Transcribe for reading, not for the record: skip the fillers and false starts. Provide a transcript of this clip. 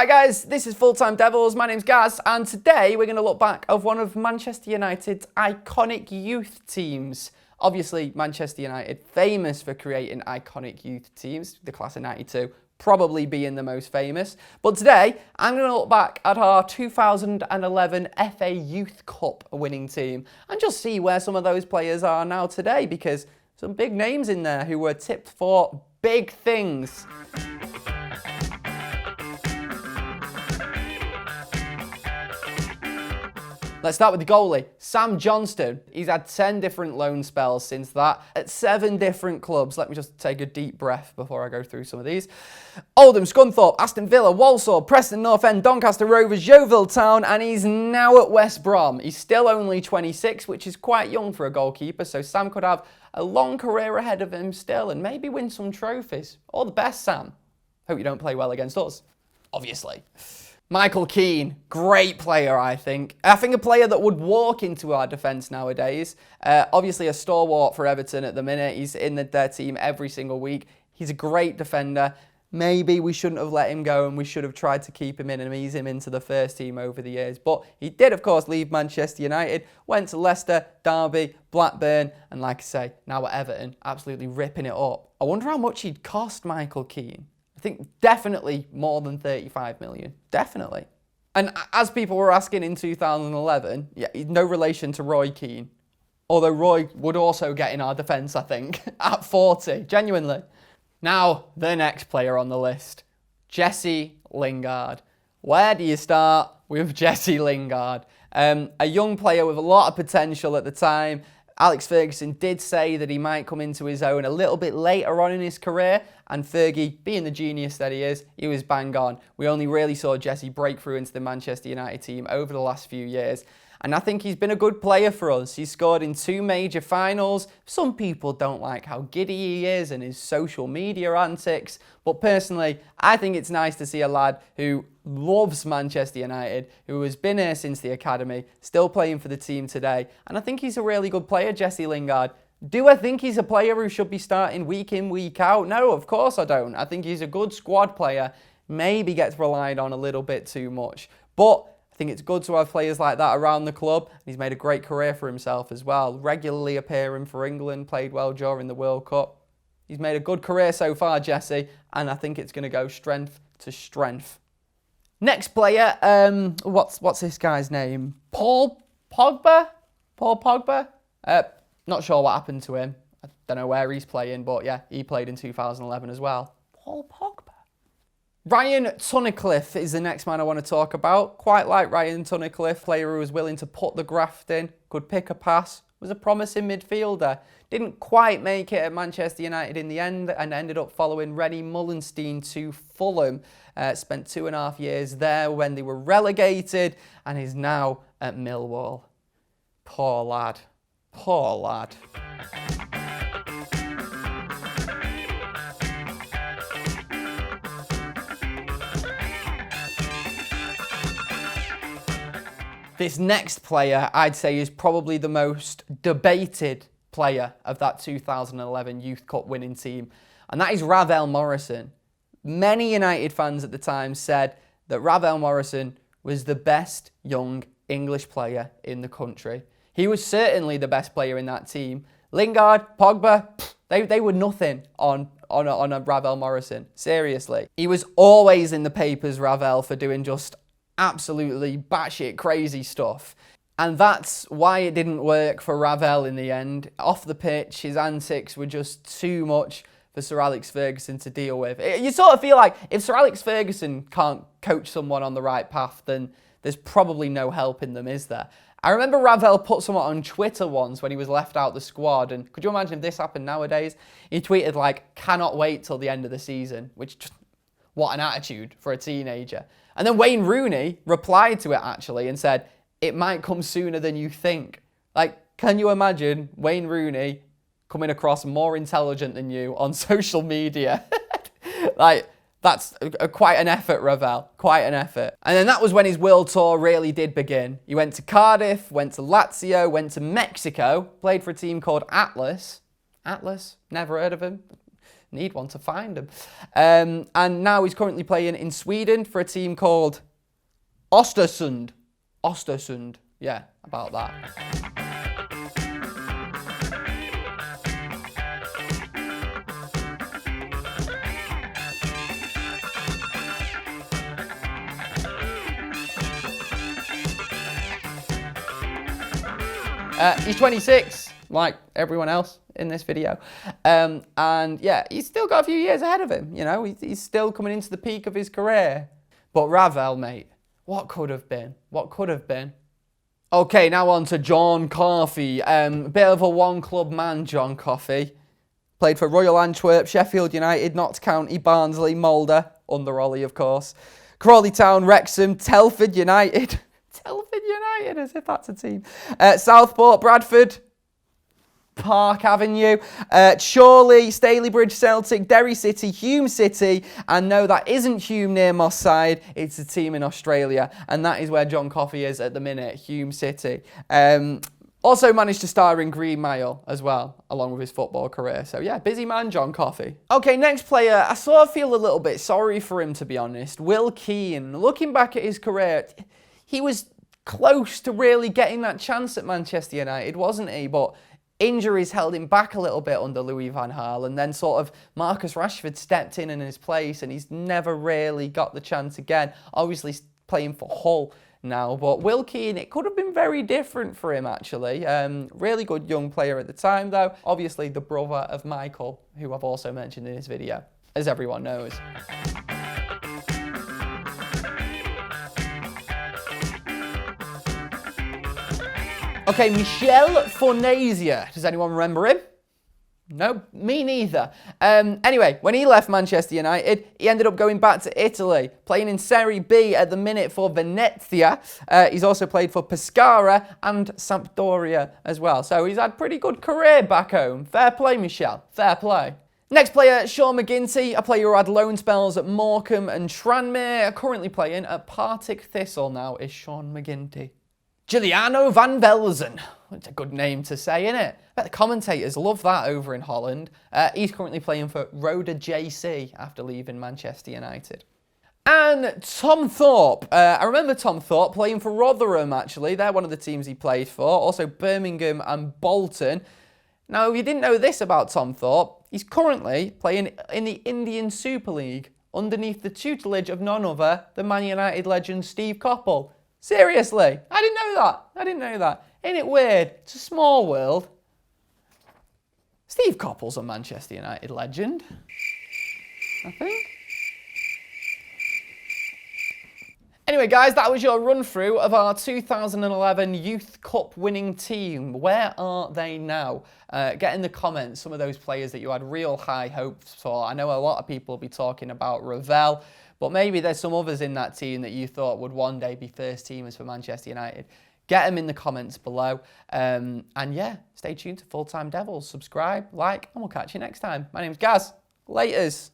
Alright guys, this is Full Time Devils, my name's Gaz, and today we're going to look back at one of Manchester United's iconic youth teams. Obviously, Manchester United, famous for creating iconic youth teams, the class of '92 probably being the most famous. But today, I'm going to look back at our 2011 FA Youth Cup winning team and just see where some of those players are now today, because some big names in there who were tipped for big things. Let's start with the goalie, Sam Johnstone. He's had 10 different loan spells since that at 7 different clubs. Let me just take a deep breath before I go through some of these. Oldham, Scunthorpe, Aston Villa, Walsall, Preston North End, Doncaster Rovers, Yeovil Town, and he's now at West Brom. He's still only 26, which is quite young for a goalkeeper, so Sam could have a long career ahead of him still and maybe win some trophies. All the best, Sam. Hope you don't play well against us, obviously. Michael Keane, great player, I think. I think a player that would walk into our defence nowadays. Obviously a stalwart for Everton at the minute. He's in their team every single week. He's a great defender. Maybe we shouldn't have let him go and we should have tried to keep him in and ease him into the first team over the years. But he did, of course, leave Manchester United, went to Leicester, Derby, Blackburn, and like I say, now at Everton, absolutely ripping it up. I wonder how much he'd cost Michael Keane. I think definitely more than 35 million. Definitely. And as people were asking in 2011, yeah, no relation to Roy Keane. Although Roy would also get in our defence, I think, at 40. Genuinely. Now, the next player on the list. Jesse Lingard. Where do you start with Jesse Lingard? A young player with a lot of potential at the time. Alex Ferguson did say that he might come into his own a little bit later on in his career, and Fergie, being the genius that he is, he was bang on. We only really saw Jesse break through into the Manchester United team over the last few years, and I think he's been a good player for us. He's scored in 2 major finals. Some people don't like how giddy he is and his social media antics, but personally, I think it's nice to see a lad who loves Manchester United, who has been here since the academy, still playing for the team today, and I think he's a really good player, Jesse Lingard. Do I think he's a player who should be starting week in, week out? No, of course I don't. I think he's a good squad player, maybe gets relied on a little bit too much, but I think it's good to have players like that around the club. He's made a great career for himself as well, regularly appearing for England, played well during the World Cup. He's made a good career so far, Jesse, and I think it's going to go strength to strength. Next player, what's this guy's name? Paul Pogba? Paul Pogba? Not sure what happened to him. I don't know where he's playing, but yeah, he played in 2011 as well. Paul Pogba. Ryan Tunnicliffe is the next man I want to talk about. Quite like Ryan Tunnicliffe, player who was willing to put the graft in, could pick a pass, was a promising midfielder. Didn't quite make it at Manchester United in the end and ended up following Rennie Mullenstein to Fulham. Spent 2.5 years there when they were relegated and is now at Millwall. Poor lad. Poor lad. This next player, I'd say, is probably the most debated player of that 2011 Youth Cup winning team, and that is Ravel Morrison. Many United fans at the time said that Ravel Morrison was the best young English player in the country. He was certainly the best player in that team. Lingard, Pogba, they were nothing on a Ravel Morrison. Seriously. He was always in the papers, Ravel, for doing just absolutely batshit crazy stuff. And that's why it didn't work for Ravel in the end. Off the pitch, his antics were just too much for Sir Alex Ferguson to deal with. You sort of feel like if Sir Alex Ferguson can't coach someone on the right path, then there's probably no helping them, is there? I remember Ravel put someone on Twitter once when he was left out the squad, and could you imagine if this happened nowadays? He tweeted like, "Cannot wait till the end of the season," which just, what an attitude for a teenager. And then Wayne Rooney replied to it actually and said, "It might come sooner than you think." Like, can you imagine Wayne Rooney coming across more intelligent than you on social media? Like, that's quite an effort, Ravel. Quite an effort. And then that was when his world tour really did begin. He went to Cardiff, went to Lazio, went to Mexico, played for a team called Atlas. Atlas? Never heard of him. need one to find him. And now he's currently playing in Sweden for a team called Östersund. Östersund. Yeah, about that. He's 26, like everyone else in this video. And yeah, he's still got a few years ahead of him, you know. He's still coming into the peak of his career. But Ravel, mate, what could have been? What could have been? Okay, now on to John Coffey. Bit of a one-club man, John Coffey. Played for Royal Antwerp, Sheffield United, Notts County, Barnsley, Mulder, under Ollie, of course. Crawley Town, Wrexham, Telford United. Telford United, as if that's a team. Southport, Bradford, Park Avenue, Chorley, Stalybridge, Celtic, Derry City, Hume City, and no, that isn't Hume near Moss Side, it's a team in Australia, and that is where John Coffey is at the minute, Hume City. Also managed to star in Green Mile as well, along with his football career. So yeah, busy man, John Coffey. Okay, next player, I sort of feel a little bit sorry for him, to be honest. Wilkie. Looking back at his career, he was close to really getting that chance at Manchester United, wasn't he? But injuries held him back a little bit under Louis van Gaal, and then sort of Marcus Rashford stepped in his place, and he's never really got the chance again. Obviously playing for Hull now, but Wilkie, it could have been very different for him, actually. Really good young player at the time, though. Obviously the brother of Michel, who I've also mentioned in this video, as everyone knows. Okay, Michel Fornasia. Does anyone remember him? No, me neither. Anyway, when he left Manchester United, he ended up going back to Italy, playing in Serie B at the minute for Venezia. He's also played for Pescara and Sampdoria as well. So he's had a pretty good career back home. Fair play, Michel. Fair play. Next player, Sean McGinty, a player who had loan spells at Morecambe and Tranmere, currently playing at Partick Thistle now, is Sean McGinty. Giuliano van Velzen. It's a good name to say, isn't it? I bet the commentators love that over in Holland. He's currently playing for Roda JC after leaving Manchester United. And Tom Thorpe. I remember Tom Thorpe playing for Rotherham, actually. They're one of the teams he played for. Also Birmingham and Bolton. Now, if you didn't know this about Tom Thorpe, he's currently playing in the Indian Super League underneath the tutelage of none other than Man United legend Steve Coppell. Seriously, I didn't know that. I didn't know that. Ain't it weird? It's a small world. Steve Coppell's a Manchester United legend, I think. Anyway, guys, that was your run-through of our 2011 Youth Cup winning team. Where are they now? Get in the comments some of those players that you had real high hopes for. I know a lot of people will be talking about Ravel, but maybe there's some others in that team that you thought would one day be first teamers for Manchester United. Get them in the comments below. And yeah, stay tuned to Full Time Devils. Subscribe, like, and we'll catch you next time. My name's Gaz. Laters.